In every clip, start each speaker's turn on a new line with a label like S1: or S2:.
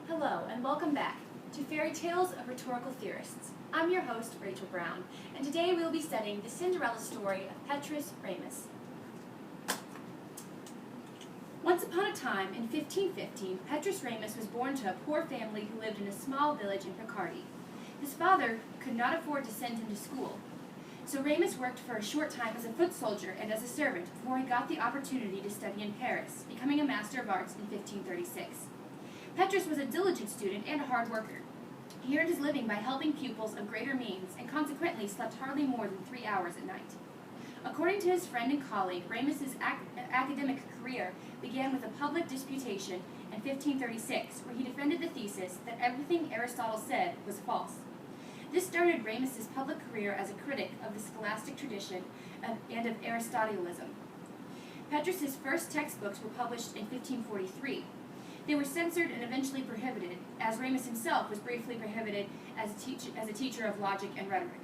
S1: Hello, and welcome back to Fairy Tales of Rhetorical Theorists. I'm your host, Rachel Brown, and today we will be studying the Cinderella story of Petrus Ramus. Once upon a time, in 1515, Petrus Ramus was born to a poor family who lived in a small village in Picardy. His father could not afford to send him to school, so Ramus worked for a short time as a foot soldier and as a servant before he got the opportunity to study in Paris, becoming a Master of Arts in 1536. Petrus was a diligent student and a hard worker. He earned his living by helping pupils of greater means and consequently slept hardly more than 3 hours at night. According to his friend and colleague, Ramus's academic career began with a public disputation in 1536, where he defended the thesis that everything Aristotle said was false. This started Ramus's public career as a critic of the scholastic tradition and of Aristotelianism. Petrus's first textbooks were published in 1543. They were censored and eventually prohibited, as Ramus himself was briefly prohibited as a teacher of logic and rhetoric.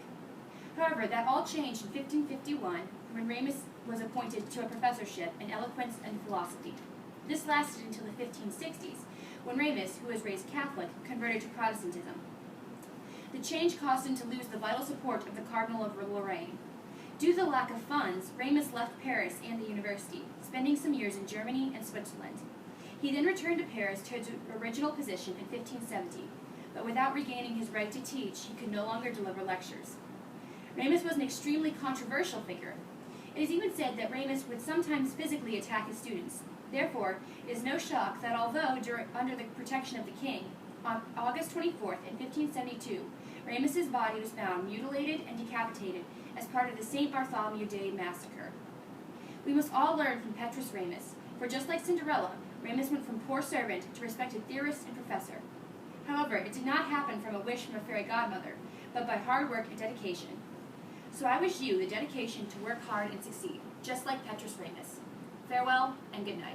S1: However, that all changed in 1551 when Ramus was appointed to a professorship in eloquence and philosophy. This lasted until the 1560s, when Ramus, who was raised Catholic, converted to Protestantism. The change caused him to lose the vital support of the Cardinal of Lorraine. Due to the lack of funds, Ramus left Paris and the university, spending some years in Germany and Switzerland. He then returned to Paris to his original position in 1570, but without regaining his right to teach, he could no longer deliver lectures. Ramus was an extremely controversial figure. It is even said that Ramus would sometimes physically attack his students. Therefore, it is no shock that although under the protection of the king, on August 24th in 1572, Ramus's body was found mutilated and decapitated as part of the St. Bartholomew Day massacre. We must all learn from Petrus Ramus, for just like Cinderella, Ramus went from poor servant to respected theorist and professor. However, it did not happen from a wish from a fairy godmother, but by hard work and dedication. So I wish you the dedication to work hard and succeed, just like Petrus Ramus. Farewell and good night.